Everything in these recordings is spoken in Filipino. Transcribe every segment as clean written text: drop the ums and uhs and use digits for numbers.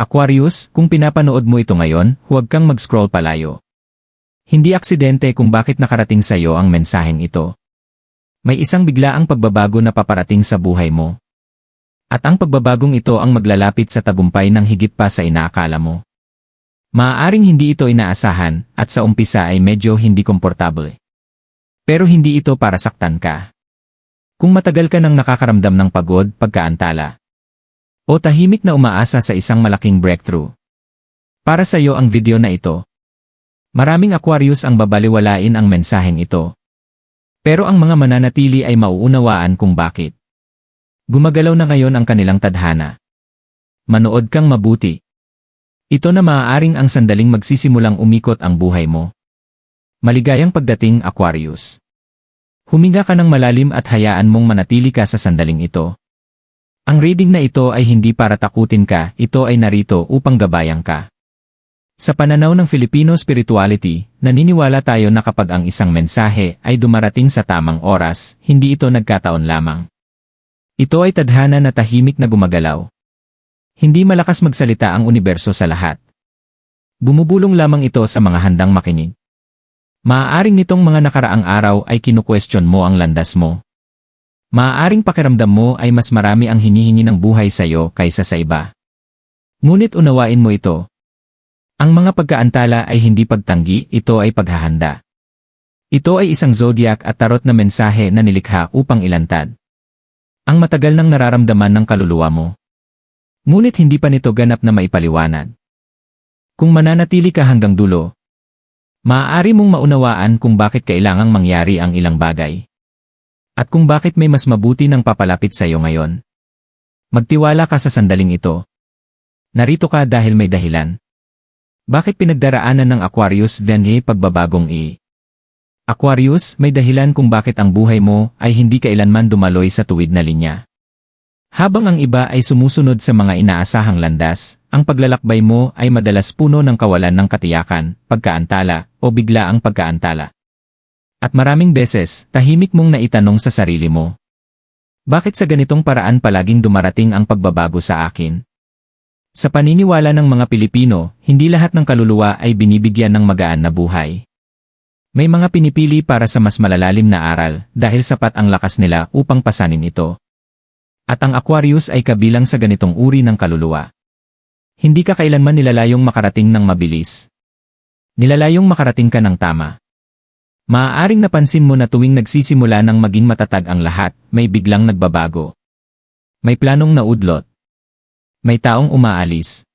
Aquarius, kung pinapanood mo ito ngayon, huwag kang mag-scroll palayo. Hindi aksidente kung bakit nakarating sa iyo ang mensaheng ito. May isang biglaang pagbabago na paparating sa buhay mo. At ang pagbabagong ito ang maglalapit sa tagumpay ng higit pa sa inaakala mo. Maaaring hindi ito inaasahan, at sa umpisa ay medyo hindi komportable. Pero hindi ito para saktan ka. Kung matagal ka nang nakakaramdam ng pagod, pagkaantala, o tahimik na umaasa sa isang malaking breakthrough, para sa iyo ang video na ito. Maraming Aquarius ang babaliwalain ang mensaheng ito. Pero ang mga mananatili ay mauunawaan kung bakit. Gumagalaw na ngayon ang kanilang tadhana. Manood kang mabuti. Ito na maaaring ang sandaling magsisimulang umikot ang buhay mo. Maligayang pagdating, Aquarius. Huminga ka ng malalim at hayaan mong manatili ka sa sandaling ito. Ang reading na ito ay hindi para takutin ka, ito ay narito upang gabayan ka. Sa pananaw ng Filipino spirituality, naniniwala tayo na kapag ang isang mensahe ay dumarating sa tamang oras, hindi ito nagkataon lamang. Ito ay tadhana na tahimik na gumagalaw. Hindi malakas magsalita ang universo sa lahat. Bumubulong lamang ito sa mga handang makinig. Maaaring nitong mga nakaraang araw ay kinu-question mo ang landas mo. Maaaring pakiramdam mo ay mas marami ang hinihingi ng buhay sa iyo kaysa sa iba. Ngunit unawain mo ito. Ang mga pagkaantala ay hindi pagtanggi, ito ay paghahanda. Ito ay isang zodiac at tarot na mensahe na nilikha upang ilantad ang matagal nang nararamdaman ng kaluluwa mo. Ngunit hindi pa nito ganap na maipaliwanag. Kung mananatili ka hanggang dulo, maaari mong maunawaan kung bakit kailangang mangyari ang ilang bagay. At kung bakit may mas mabuti nang papalapit sa iyo ngayon. Magtiwala ka sa sandaling ito. Narito ka dahil may dahilan. Bakit pinagdaraanan ng Aquarius pagbabagong Aquarius, may dahilan kung bakit ang buhay mo ay hindi kailanman dumaloy sa tuwid na linya. Habang ang iba ay sumusunod sa mga inaasahang landas, ang paglalakbay mo ay madalas puno ng kawalan ng katiyakan, pagkaantala, o biglaang pagkaantala. At maraming beses, tahimik mong naitanong sa sarili mo. Bakit sa ganitong paraan palaging dumarating ang pagbabago sa akin? Sa paniniwala ng mga Pilipino, hindi lahat ng kaluluwa ay binibigyan ng magaan na buhay. May mga pinipili para sa mas malalalim na aral dahil sapat ang lakas nila upang pasanin ito. At ang Aquarius ay kabilang sa ganitong uri ng kaluluwa. Hindi ka kailanman nilalayong makarating ng mabilis. Nilalayong makarating ka ng tama. Maaaring napansin mo na tuwing nagsisimula ng maging matatag ang lahat, may biglang nagbabago. May planong naudlot. May taong umaalis.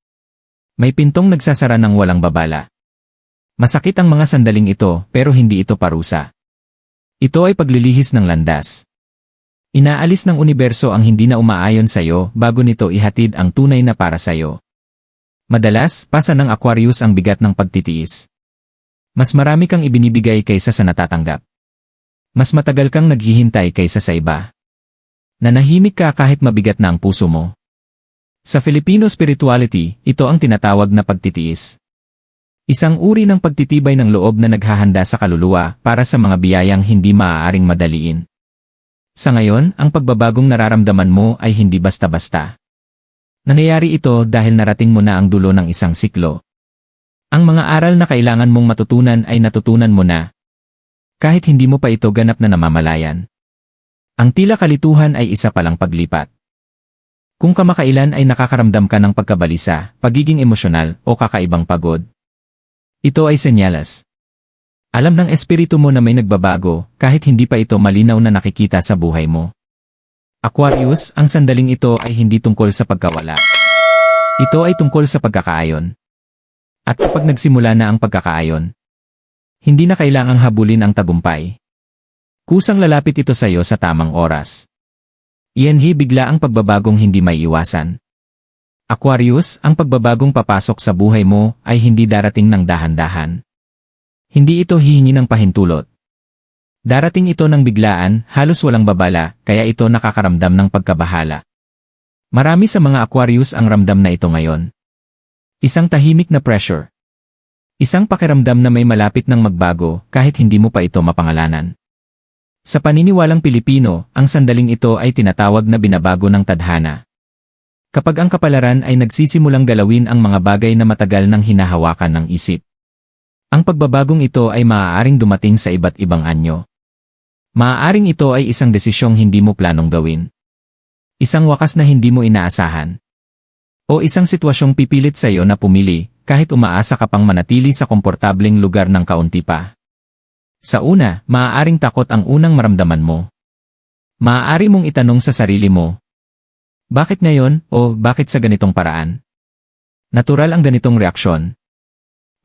May pintong nagsasara ng walang babala. Masakit ang mga sandaling ito, pero hindi ito parusa. Ito ay paglilihis ng landas. Inaalis ng universo ang hindi na umaayon sa iyo bago nito ihatid ang tunay na para sa iyo. Madalas, pasa ng Aquarius ang bigat ng pagtitiis. Mas marami kang ibinibigay kaysa sa natatanggap. Mas matagal kang naghihintay kaysa sa iba. Nanahimik ka kahit mabigat na ang puso mo. Sa Filipino spirituality, ito ang tinatawag na pagtitiis. Isang uri ng pagtitibay ng loob na naghahanda sa kaluluwa para sa mga biyayang hindi maaaring madaliin. Sa ngayon, ang pagbabagong nararamdaman mo ay hindi basta-basta. Nangyayari ito dahil narating mo na ang dulo ng isang siklo. Ang mga aral na kailangan mong matutunan ay natutunan mo na. Kahit hindi mo pa ito ganap na namamalayan. Ang tila kalituhan ay isa palang paglipat. Kung kamakailan ay nakakaramdam ka ng pagkabalisa, pagiging emosyonal, o kakaibang pagod, ito ay senyales. Alam ng espiritu mo na may nagbabago, kahit hindi pa ito malinaw na nakikita sa buhay mo. Aquarius, ang sandaling ito ay hindi tungkol sa pagkawala. Ito ay tungkol sa pagkakaayon. At kapag nagsimula na ang pagkakaayon, hindi na kailangang habulin ang tagumpay. Kusang lalapit ito sa iyo sa tamang oras. Iyanhi bigla ang pagbabagong hindi may iwasan. Aquarius, ang pagbabagong papasok sa buhay mo ay hindi darating ng dahan-dahan. Hindi ito hihingi ng pahintulot. Darating ito ng biglaan, halos walang babala, kaya ito nakakaramdam ng pagkabahala. Marami sa mga Aquarius ang ramdam na ito ngayon. Isang tahimik na pressure. Isang pakiramdam na may malapit ng magbago kahit hindi mo pa ito mapangalanan. Sa paniniwalang Pilipino, ang sandaling ito ay tinatawag na binabago ng tadhana. Kapag ang kapalaran ay nagsisimulang galawin ang mga bagay na matagal nang hinahawakan ng isip. Ang pagbabagong ito ay maaaring dumating sa iba't ibang anyo. Maaaring ito ay isang desisyong hindi mo planong gawin. Isang wakas na hindi mo inaasahan. O isang sitwasyong pipilit sa iyo na pumili, kahit umaasa ka pang manatili sa komportableng lugar ng kaunti pa. Sa una, maaaring takot ang unang maramdaman mo. Maaari mong itanong sa sarili mo, bakit ngayon o bakit sa ganitong paraan? Natural ang ganitong reaksyon.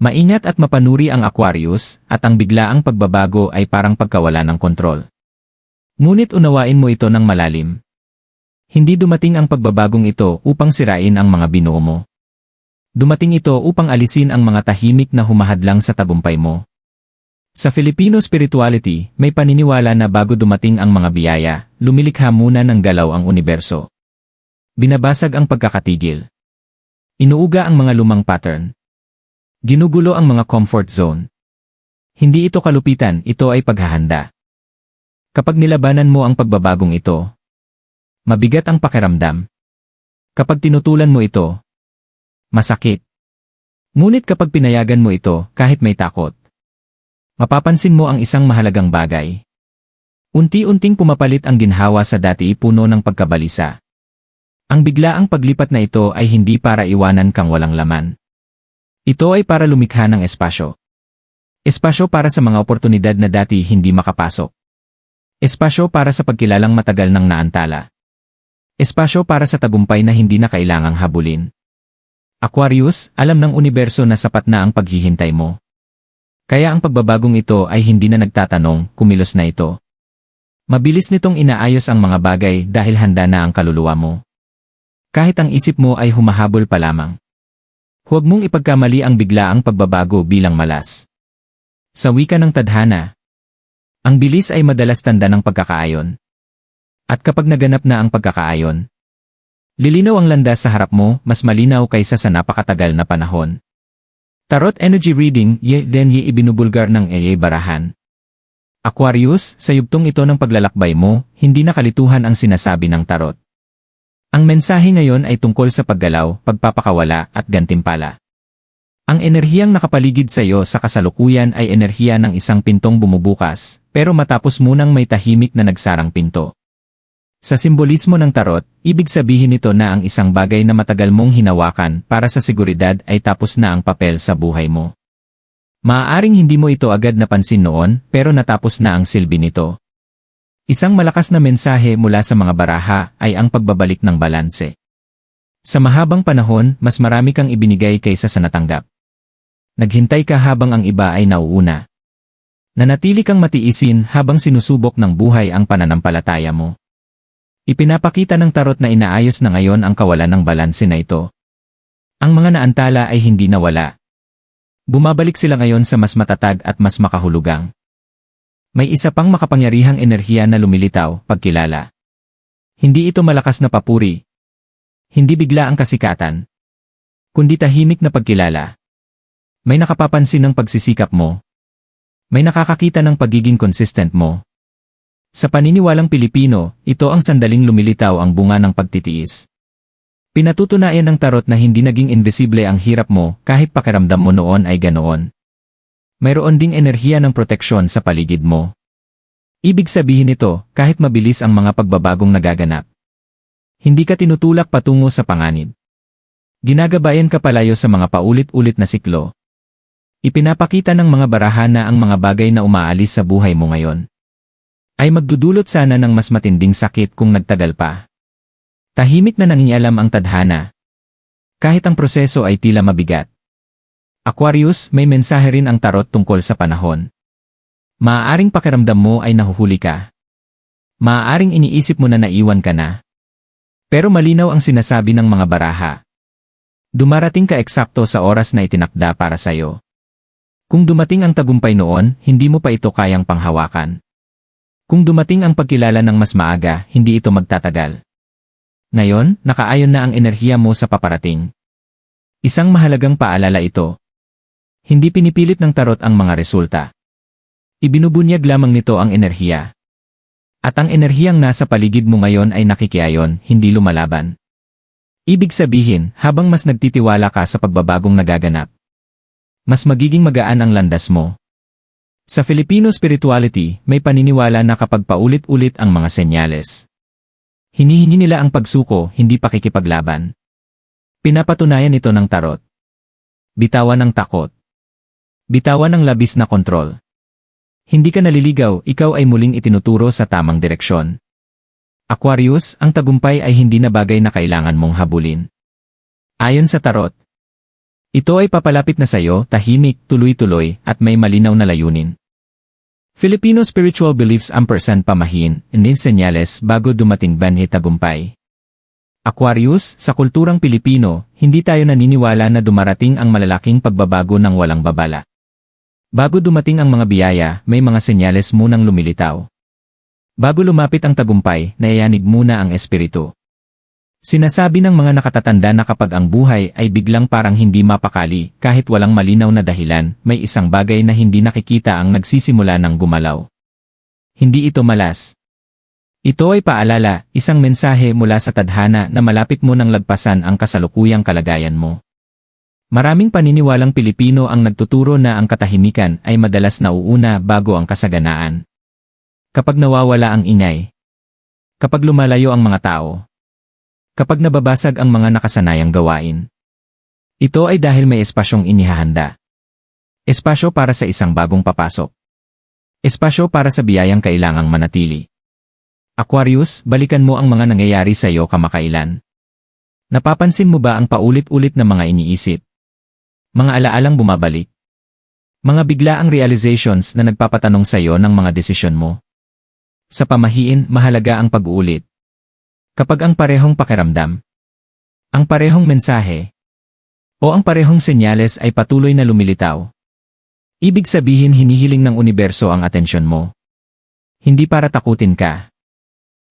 Maingat at mapanuri ang Aquarius, at ang biglaang pagbabago ay parang pagkawala ng kontrol. Ngunit unawain mo ito ng malalim. Hindi dumating ang pagbabagong ito upang sirain ang mga binuo mo. Dumating ito upang alisin ang mga tahimik na humahadlang sa tagumpay mo. Sa Filipino spirituality, may paniniwala na bago dumating ang mga biyaya, lumilikha muna ng galaw ang universo. Binabasag ang pagkakatigil. Inuuga ang mga lumang pattern. Ginugulo ang mga comfort zone. Hindi ito kalupitan, ito ay paghahanda. Kapag nilabanan mo ang pagbabagong ito, mabigat ang pakiramdam. Kapag tinutulan mo ito, masakit. Ngunit kapag pinayagan mo ito, kahit may takot, mapapansin mo ang isang mahalagang bagay. Unti-unting pumapalit ang ginhawa sa dati puno ng pagkabalisa. Ang biglaang paglipat na ito ay hindi para iwanan kang walang laman. Ito ay para lumikha ng espasyo. Espasyo para sa mga oportunidad na dati hindi makapasok. Espasyo para sa pagkilalang matagal ng naantala. Espasyo para sa tagumpay na hindi na kailangang habulin. Aquarius, alam ng universo na sapat na ang paghihintay mo. Kaya ang pagbabagong ito ay hindi na nagtatanong, kumilos na ito. Mabilis nitong inaayos ang mga bagay dahil handa na ang kaluluwa mo. Kahit ang isip mo ay humahabol pa lamang. Huwag mong ipagkamali ang biglaang pagbabago bilang malas. Sa wika ng tadhana, ang bilis ay madalas tanda ng pagkakaayon. At kapag naganap na ang pagkakaayon, lilinaw ang landas sa harap mo, mas malinaw kaysa sa napakatagal na panahon. Tarot Energy Reading, ibinubulgar ng barahan. Aquarius, sa yugtong ito ng paglalakbay mo, hindi na kalituhan ang sinasabi ng tarot. Ang mensahe ngayon ay tungkol sa paggalaw, pagpapakawala, at gantimpala. Ang enerhiyang nakapaligid sa iyo sa kasalukuyan ay enerhiya ng isang pintong bumubukas, pero matapos munang may tahimik na nagsarang pinto. Sa simbolismo ng tarot, ibig sabihin nito na ang isang bagay na matagal mong hinawakan para sa seguridad ay tapos na ang papel sa buhay mo. Maaaring hindi mo ito agad napansin noon, pero natapos na ang silbi nito. Isang malakas na mensahe mula sa mga baraha ay ang pagbabalik ng balanse. Sa mahabang panahon, mas marami kang ibinigay kaysa sa natanggap. Naghintay ka habang ang iba ay nauuna. Nanatili kang matiisin habang sinusubok ng buhay ang pananampalataya mo. Ipinapakita ng tarot na inaayos na ngayon ang kawalan ng balanse na ito. Ang mga naantala ay hindi nawala. Bumabalik sila ngayon sa mas matatag at mas makahulugang. May isa pang makapangyarihang enerhiya na lumilitaw, pagkilala. Hindi ito malakas na papuri. Hindi bigla ang kasikatan. Kundi tahimik na pagkilala. May nakapapansin ng pagsisikap mo. May nakakakita ng pagiging consistent mo. Sa paniniwalang Pilipino, ito ang sandaling lumilitaw ang bunga ng pagtitiis. Pinatutunayan ng tarot na hindi naging invisible ang hirap mo kahit pakiramdam mo noon ay ganoon. Mayroon ding enerhiya ng proteksyon sa paligid mo. Ibig sabihin nito, kahit mabilis ang mga pagbabagong nagaganap, hindi ka tinutulak patungo sa panganib. Ginagabayan ka palayo sa mga paulit-ulit na siklo. Ipinapakita ng mga baraha na ang mga bagay na umaalis sa buhay mo ngayon ay magdudulot sana ng mas matinding sakit kung nagtagal pa. Tahimik na nangingialam ang tadhana. Kahit ang proseso ay tila mabigat. Aquarius, may mensahe rin ang tarot tungkol sa panahon. Maaaring pakiramdam mo ay nahuhuli ka. Maaaring iniisip mo na naiwan ka na. Pero malinaw ang sinasabi ng mga baraha. Dumarating ka eksakto sa oras na itinakda para sa'yo. Kung dumating ang tagumpay noon, hindi mo pa ito kayang panghawakan. Kung dumating ang pagkilala ng mas maaga, hindi ito magtatagal. Ngayon, nakaayon na ang enerhiya mo sa paparating. Isang mahalagang paalala ito. Hindi pinipilit ng tarot ang mga resulta. Ibinubunyag lamang nito ang enerhiya. At ang enerhiyang nasa paligid mo ngayon ay nakikiayon, hindi lumalaban. Ibig sabihin, habang mas nagtitiwala ka sa pagbabagong nagaganap, mas magiging magaan ang landas mo. Sa Filipino spirituality, may paniniwala na kapag paulit-ulit ang mga senyales, hinihingi nila ang pagsuko, hindi pakikipaglaban. Pinapatunayan ito ng tarot. Bitawan ng takot. Bitawan ng labis na kontrol. Hindi ka naliligaw, ikaw ay muling itinuturo sa tamang direksyon. Aquarius, ang tagumpay ay hindi na bagay na kailangan mong habulin. Ayon sa tarot, ito ay papalapit na sayo, tahimik, tuloy-tuloy, at may malinaw na layunin. Filipino spiritual beliefs ampersand pamahiin, hindi senyales bago dumating banhi tagumpay. Aquarius, sa kulturang Pilipino, hindi tayo naniniwala na dumarating ang malalaking pagbabago ng walang babala. Bago dumating ang mga biyaya, may mga senyales munang lumilitaw. Bago lumapit ang tagumpay, nayayanig muna ang espiritu. Sinasabi ng mga nakatatanda na kapag ang buhay ay biglang parang hindi mapakali, kahit walang malinaw na dahilan, may isang bagay na hindi nakikita ang nagsisimula ng gumalaw. Hindi ito malas. Ito ay paalala, isang mensahe mula sa tadhana na malapit mo nang lagpasan ang kasalukuyang kalagayan mo. Maraming paniniwalang Pilipino ang nagtuturo na ang katahimikan ay madalas nauuna bago ang kasaganaan. Kapag nawawala ang ingay. Kapag lumalayo ang mga tao. Kapag nababasag ang mga nakasanayang gawain. Ito ay dahil may espasyong inihahanda. Espasyo para sa isang bagong papasok. Espasyo para sa biyayang kailangang manatili. Aquarius, balikan mo ang mga nangyayari sa iyo kamakailan. Napapansin mo ba ang paulit-ulit na mga iniisip? Mga alaalang bumabalik. Mga biglaang realizations na nagpapatanong sa iyo ng mga desisyon mo. Sa pamahiin, mahalaga ang pag-uulit. Kapag ang parehong pakiramdam, ang parehong mensahe, o ang parehong senyales ay patuloy na lumilitaw, ibig sabihin hinihiling ng universo ang atensyon mo. Hindi para takutin ka,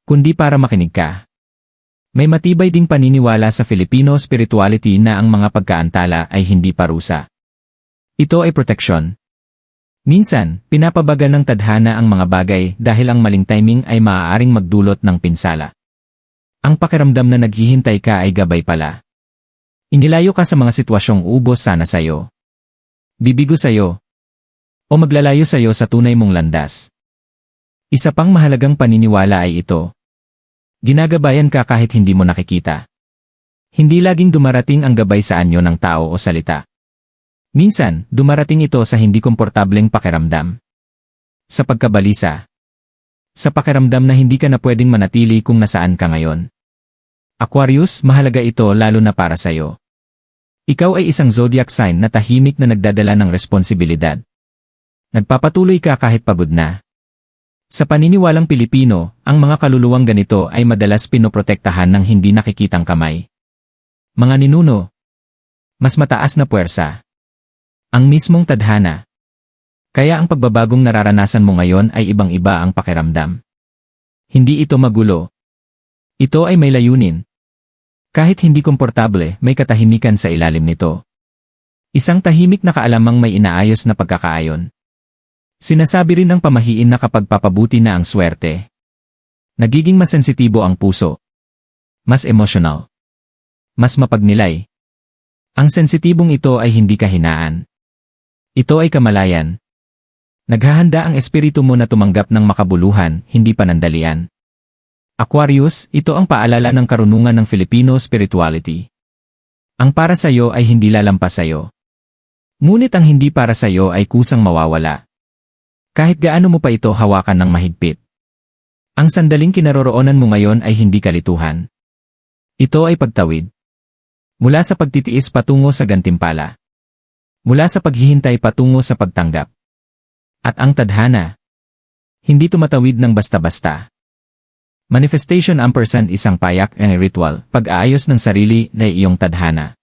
kundi para makinig ka. May matibay ding paniniwala sa Filipino spirituality na ang mga pagkaantala ay hindi parusa. Ito ay proteksyon. Minsan, pinapabagal ng tadhana ang mga bagay dahil ang maling timing ay maaaring magdulot ng pinsala. Ang pakiramdam na naghihintay ka ay gabay pala. Inilayo ka sa mga sitwasyong ubos sana sayo. Bibigo sayo. O maglalayo sayo sa tunay mong landas. Isa pang mahalagang paniniwala ay ito. Ginagabayan ka kahit hindi mo nakikita. Hindi laging dumarating ang gabay sa anyo ng tao o salita. Minsan, dumarating ito sa hindi komportableng pakiramdam. Sa pagkabalisa. Sa pakiramdam na hindi ka na pwedeng manatili kung nasaan ka ngayon. Aquarius, mahalaga ito lalo na para sayo. Ikaw ay isang zodiac sign na tahimik na nagdadala ng responsibilidad. Nagpapatuloy ka kahit pagod na. Sa paniniwalang Pilipino, ang mga kaluluwang ganito ay madalas pinoprotektahan ng hindi nakikitang kamay. Mga ninuno. Mas mataas na puwersa. Ang mismong tadhana. Kaya ang pagbabagong nararanasan mo ngayon ay ibang-iba ang pakiramdam. Hindi ito magulo. Ito ay may layunin. Kahit hindi komportable, may katahimikan sa ilalim nito. Isang tahimik na kaalamang may inaayos na pagkakaayon. Sinasabi rin ng pamahiin na kapag papabuti na ang swerte, nagiging mas sensitibo ang puso. Mas emotional. Mas mapagnilay. Ang sensitibong ito ay hindi kahinaan. Ito ay kamalayan. Naghahanda ang espiritu mo na tumanggap ng makabuluhan, hindi panandalian. Aquarius, ito ang paalala ng karunungan ng Filipino spirituality. Ang para sa iyo ay hindi lalampas sa iyo. Ngunit ang hindi para sa iyo ay kusang mawawala. Kahit gaano mo pa ito hawakan ng mahigpit. Ang sandaling kinaroroonan mo ngayon ay hindi kalituhan. Ito ay pagtawid. Mula sa pagtitiis patungo sa gantimpala. Mula sa paghihintay patungo sa pagtanggap. At ang tadhana, hindi tumatawid ng basta-basta. Manifestation ampersand isang payak and ritual, pag-aayos ng sarili na iyong tadhana.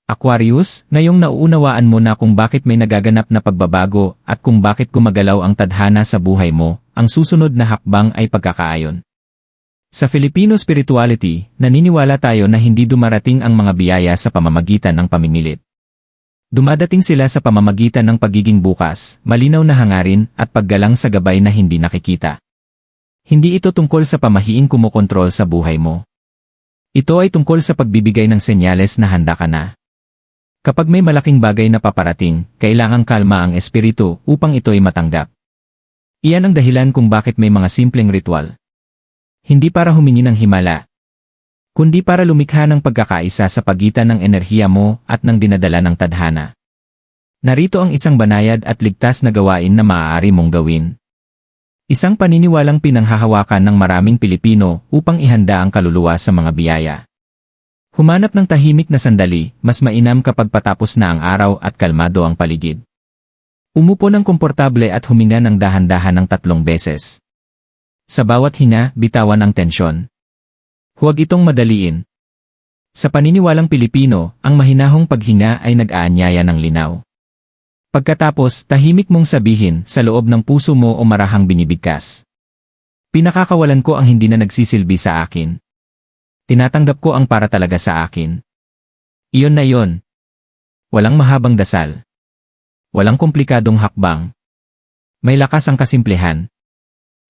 Aquarius, ngayong nauunawaan mo na kung bakit may nagaganap na pagbabago at kung bakit gumagalaw ang tadhana sa buhay mo, ang susunod na hakbang ay pagkakaayon. Sa Filipino spirituality, naniniwala tayo na hindi dumarating ang mga biyaya sa pamamagitan ng pamimilit. Dumadating sila sa pamamagitan ng pagiging bukas, malinaw na hangarin at paggalang sa gabay na hindi nakikita. Hindi ito tungkol sa pamahiing kumokontrol sa buhay mo. Ito ay tungkol sa pagbibigay ng senyales na handa ka na. Kapag may malaking bagay na paparating, kailangang kalma ang espiritu upang ito ay matanggap. Iyan ang dahilan kung bakit may mga simpleng ritual. Hindi para humingi ng himala, kundi para lumikha ng pagkakaisa sa pagitan ng enerhiya mo at ng dinadala ng tadhana. Narito ang isang banayad at ligtas na gawain na maaari mong gawin. Isang paniniwalang pinanghahawakan ng maraming Pilipino upang ihanda ang kaluluwa sa mga biyaya. Humanap ng tahimik na sandali, mas mainam kapag patapos na ang araw at kalmado ang paligid. Umupo ng komportable at huminga ng dahan-dahan ng 3 beses. Sa bawat hinga, bitawan ang tensyon. Huwag itong madaliin. Sa paniniwalang Pilipino, ang mahinahong paghinga ay nag-aanyaya ng linaw. Pagkatapos, tahimik mong sabihin sa loob ng puso mo o marahang binibigkas. Pinakakawalan ko ang hindi na nagsisilbi sa akin. Tinatanggap ko ang para talaga sa akin. Iyon na iyon. Walang mahabang dasal. Walang komplikadong hakbang. May lakas ang kasimplihan.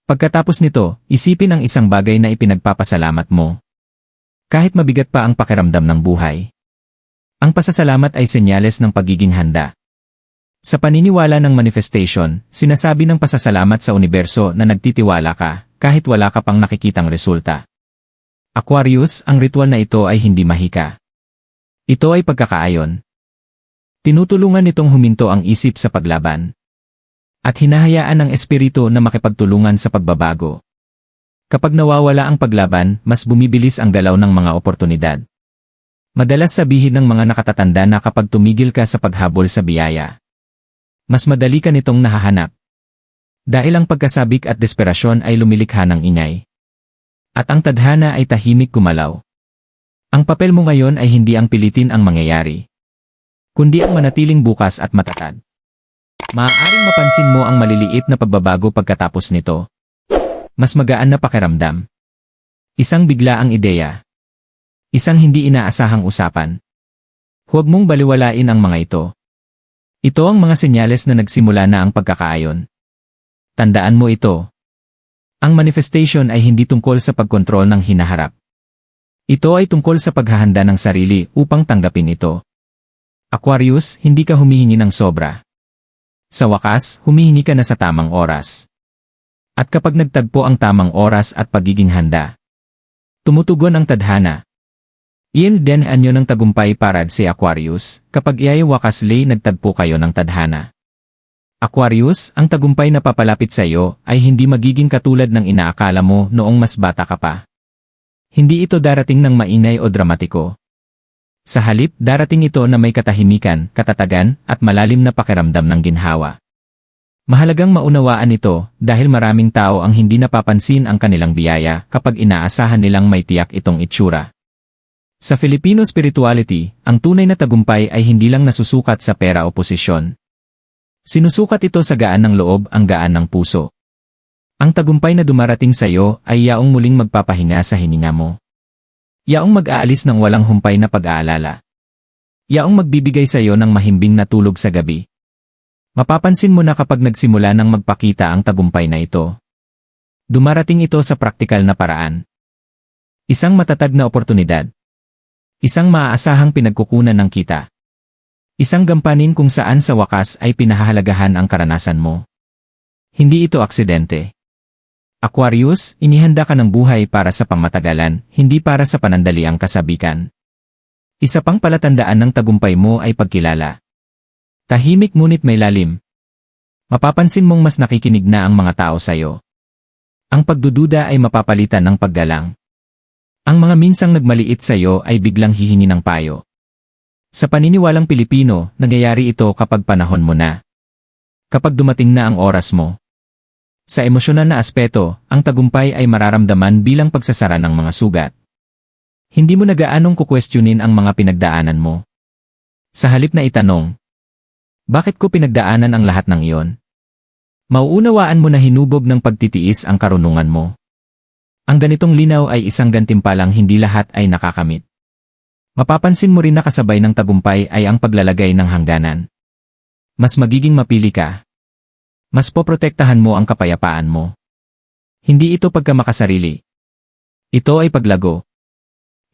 Pagkatapos nito, isipin ang isang bagay na ipinagpapasalamat mo. Kahit mabigat pa ang pakiramdam ng buhay. Ang pasasalamat ay senyales ng pagiging handa. Sa paniniwala ng manifestation, sinasabi ng pasasalamat sa universo na nagtitiwala ka, kahit wala ka pang nakikitang resulta. Aquarius, ang ritual na ito ay hindi mahika. Ito ay pagkakaayon. Tinutulungan nitong huminto ang isip sa paglaban. At hinahayaan ng espiritu na makipagtulungan sa pagbabago. Kapag nawawala ang paglaban, mas bumibilis ang galaw ng mga oportunidad. Madalas sabihin ng mga nakatatanda na kapag tumigil ka sa paghabol sa biyaya, mas madali ka nitong nahahanap. Dahil ang pagkasabik at desperasyon ay lumilikha ng ingay. At ang tadhana ay tahimik gumalaw. Ang papel mo ngayon ay hindi ang pilitin ang mangyayari, kundi ang manatiling bukas at matatag. Maaaring mapansin mo ang maliliit na pagbabago pagkatapos nito. Mas magaan na pakiramdam. Isang biglaang ideya. Isang hindi inaasahang usapan. Huwag mong baliwalain ang mga ito. Ito ang mga senyales na nagsimula na ang pagkakaayon. Tandaan mo ito. Ang manifestation ay hindi tungkol sa pagkontrol ng hinaharap. Ito ay tungkol sa paghahanda ng sarili upang tanggapin ito. Aquarius, hindi ka humihingi ng sobra. Sa wakas, humihingi ka na sa tamang oras. At kapag nagtagpo ang tamang oras at pagiging handa, tumutugon ang tadhana. Iyan din anyo ng tagumpay para si Aquarius, kapag iyay wakas lay nagtagpo kayo ng tadhana. Aquarius, ang tagumpay na papalapit sa iyo ay hindi magiging katulad ng inaakala mo noong mas bata ka pa. Hindi ito darating ng maingay o dramatiko. Sa halip, darating ito na may katahimikan, katatagan, at malalim na pakiramdam ng ginhawa. Mahalagang maunawaan ito dahil maraming tao ang hindi napapansin ang kanilang biyaya kapag inaasahan nilang may tiyak itong itsura. Sa Filipino spirituality, ang tunay na tagumpay ay hindi lang nasusukat sa pera o posisyon. Sinusukat ito sa gaan ng loob, ang gaan ng puso. Ang tagumpay na dumarating sa iyo ay yaong muling magpapahinga sa hininga mo. Yaong mag-aalis ng walang humpay na pag-aalala. Yaong magbibigay sa iyo ng mahimbing na tulog sa gabi. Mapapansin mo na kapag nagsimula ng magpakita ang tagumpay na ito, dumarating ito sa praktikal na paraan. Isang matatag na oportunidad. Isang maaasahang pinagkukunan ng kita. Isang gampanin kung saan sa wakas ay pinahahalagahan ang karanasan mo. Hindi ito aksidente. Aquarius, inihanda ka ng buhay para sa pangmatagalan, hindi para sa panandaliang kasabikan. Isa pang palatandaan ng tagumpay mo ay pagkilala. Tahimik ngunit may lalim. Mapapansin mong mas nakikinig na ang mga tao sa iyo. Ang pagdududa ay mapapalitan ng paggalang. Ang mga minsang nagmaliit sa iyo ay biglang hihingi ng payo. Sa paniniwalang Pilipino, nangyayari ito kapag panahon mo na. Kapag dumating na ang oras mo. Sa emosyonal na aspeto, ang tagumpay ay mararamdaman bilang pagsasara ng mga sugat. Hindi mo na gaanong kukwestiyonin ang mga pinagdaanan mo. Sa halip na itanong, bakit ko pinagdaanan ang lahat ng iyon? Mauunawaan mo na hinubog ng pagtitiis ang karunungan mo. Ang ganitong linaw ay isang gantimpalang hindi lahat ay nakakamit. Mapapansin mo rin na kasabay ng tagumpay ay ang paglalagay ng hangganan. Mas magiging mapili ka. Mas poprotektahan mo ang kapayapaan mo. Hindi ito pagkamakasarili. Ito ay paglago.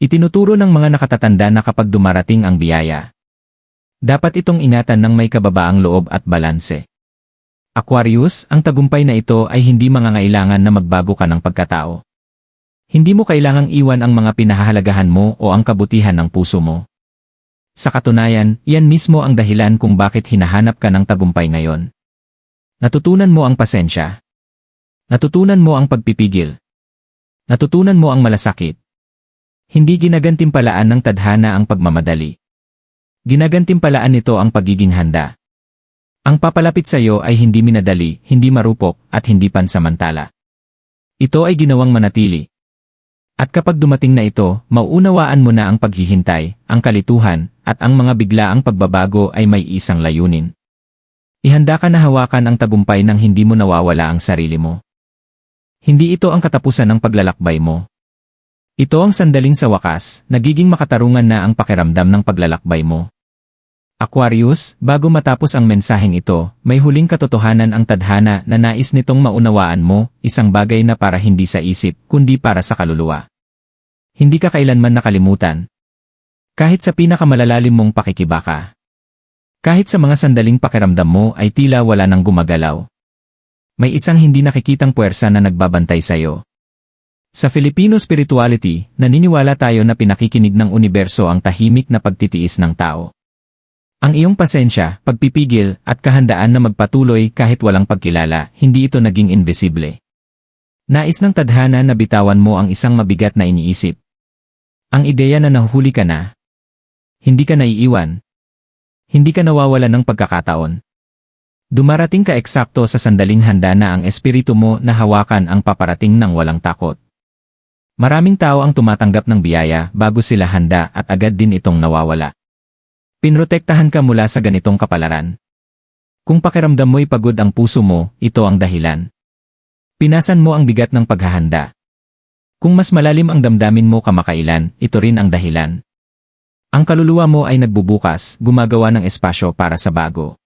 Itinuturo ng mga nakatatanda na kapag dumarating ang biyaya, dapat itong ingatan ng may kababaang loob at balanse. Aquarius, ang tagumpay na ito ay hindi mangangailangan na magbago ka ng pagkatao. Hindi mo kailangang iwan ang mga pinahahalagahan mo o ang kabutihan ng puso mo. Sa katunayan, iyan mismo ang dahilan kung bakit hinahanap ka ng tagumpay ngayon. Natutunan mo ang pasensya. Natutunan mo ang pagpipigil. Natutunan mo ang malasakit. Hindi ginagantimpalaan ng tadhana ang pagmamadali. Ginagantimpalaan nito ang pagiging handa. Ang papalapit sa iyo ay hindi minadali, hindi marupok, at hindi pansamantala. Ito ay ginawang manatili. At kapag dumating na ito, mauunawaan mo na ang paghihintay, ang kalituhan, at ang mga biglaang pagbabago ay may isang layunin. Ihanda ka na hawakan ang tagumpay nang hindi mo nawawala ang sarili mo. Hindi ito ang katapusan ng paglalakbay mo. Ito ang sandaling sa wakas, nagiging makatarungan na ang pakiramdam ng paglalakbay mo. Aquarius, bago matapos ang mensaheng ito, may huling katotohanan ang tadhana na nais nitong maunawaan mo, isang bagay na para hindi sa isip, kundi para sa kaluluwa. Hindi ka kailanman nakalimutan. Kahit sa pinakamalalalim mong pakikibaka. Kahit sa mga sandaling pakiramdam mo ay tila wala nang gumagalaw. May isang hindi nakikitang puwersa na nagbabantay sa'yo. Sa Filipino spirituality, naniniwala tayo na pinakikinig ng universo ang tahimik na pagtitiis ng tao. Ang iyong pasensya, pagpipigil, at kahandaan na magpatuloy kahit walang pagkilala, hindi ito naging invisible. Nais ng tadhana na bitawan mo ang isang mabigat na iniisip. Ang ideya na nahuhuli ka na. Hindi ka naiiwan. Hindi ka nawawalan ng pagkakataon. Dumarating ka eksakto sa sandaling handa na ang espiritu mo na hawakan ang paparating ng walang takot. Maraming tao ang tumatanggap ng biyaya bago sila handa at agad din itong nawawala. Pinrotektahan ka mula sa ganitong kapalaran. Kung pakiramdam mo'y pagod ang puso mo, ito ang dahilan. Pinasan mo ang bigat ng paghahanda. Kung mas malalim ang damdamin mo kamakailan, ito rin ang dahilan. Ang kaluluwa mo ay nagbubukas, gumagawa ng espasyo para sa bago.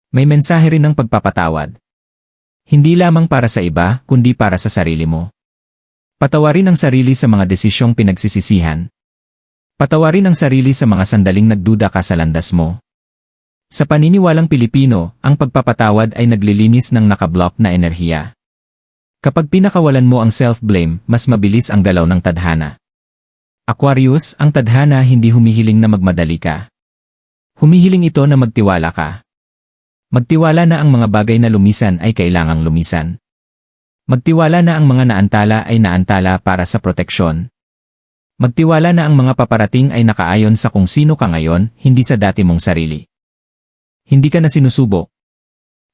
May mensahe rin ng pagpapatawad. Hindi lamang para sa iba, kundi para sa sarili mo. Patawarin ang sarili sa mga desisyong pinagsisisihan. Patawarin ang sarili sa mga sandaling nagduda ka sa landas mo. Sa paniniwalang Pilipino, ang pagpapatawad ay naglilinis ng nakablock na enerhiya. Kapag pinakawalan mo ang self-blame, mas mabilis ang galaw ng tadhana. Aquarius, ang tadhana hindi humihiling na magmadali ka. Humihiling ito na magtiwala ka. Magtiwala na ang mga bagay na lumisan ay kailangang lumisan. Magtiwala na ang mga naantala ay naantala para sa proteksyon. Magtiwala na ang mga paparating ay nakaayon sa kung sino ka ngayon, hindi sa dati mong sarili. Hindi ka na sinusubok.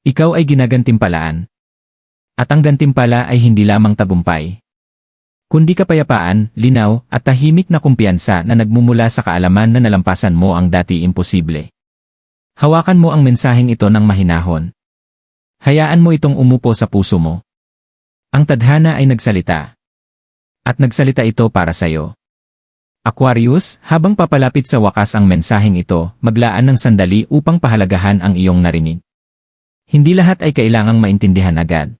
Ikaw ay ginagantimpalaan. At ang gantimpala ay hindi lamang tagumpay, kundi kapayapaan, linaw, at tahimik na kumpiyansa na nagmumula sa kaalaman na nalampasan mo ang dati imposible. Hawakan mo ang mensaheng ito ng mahinahon. Hayaan mo itong umupo sa puso mo. Ang tadhana ay nagsalita. At nagsalita ito para sa'yo. Aquarius, habang papalapit sa wakas ang mensaheng ito, maglaan ng sandali upang pahalagahan ang iyong narinig. Hindi lahat ay kailangang maintindihan agad.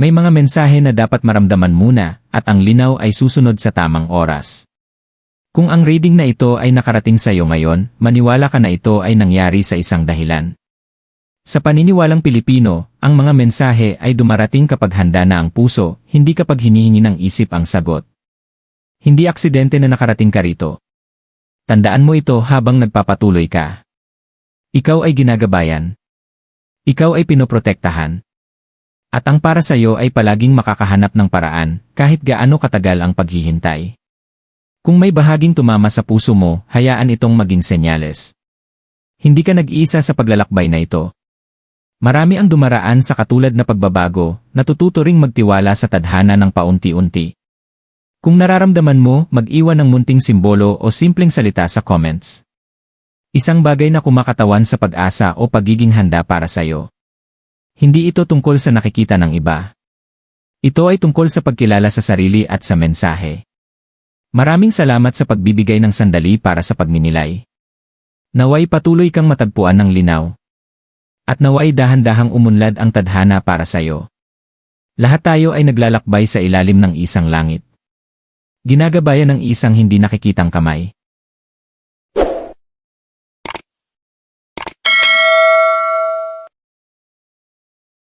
May mga mensahe na dapat maramdaman muna, at ang linaw ay susunod sa tamang oras. Kung ang reading na ito ay nakarating sa iyo ngayon, maniwala ka na ito ay nangyari sa isang dahilan. Sa paniniwalang Pilipino, ang mga mensahe ay dumarating kapag handa na ang puso, hindi kapag hinihingi ng isip ang sagot. Hindi aksidente na nakarating ka rito. Tandaan mo ito habang nagpapatuloy ka. Ikaw ay ginagabayan. Ikaw ay pinoprotektahan. At ang para sa iyo ay palaging makakahanap ng paraan, kahit gaano katagal ang paghihintay. Kung may bahaging tumama sa puso mo, hayaan itong maging senyales. Hindi ka nag-iisa sa paglalakbay na ito. Marami ang dumaraan sa katulad na pagbabago, natututo ring magtiwala sa tadhana ng paunti-unti. Kung nararamdaman mo, mag-iwan ng munting simbolo o simpleng salita sa comments. Isang bagay na kumakatawan sa pag-asa o pagiging handa para sa'yo. Hindi ito tungkol sa nakikita ng iba. Ito ay tungkol sa pagkilala sa sarili at sa mensahe. Maraming salamat sa pagbibigay ng sandali para sa pagninilay. Naway patuloy kang matagpuan ng linaw. At naway dahan-dahang umunlad ang tadhana para sa'yo. Lahat tayo ay naglalakbay sa ilalim ng isang langit. Ginagabayan ng isang hindi nakikitang kamay.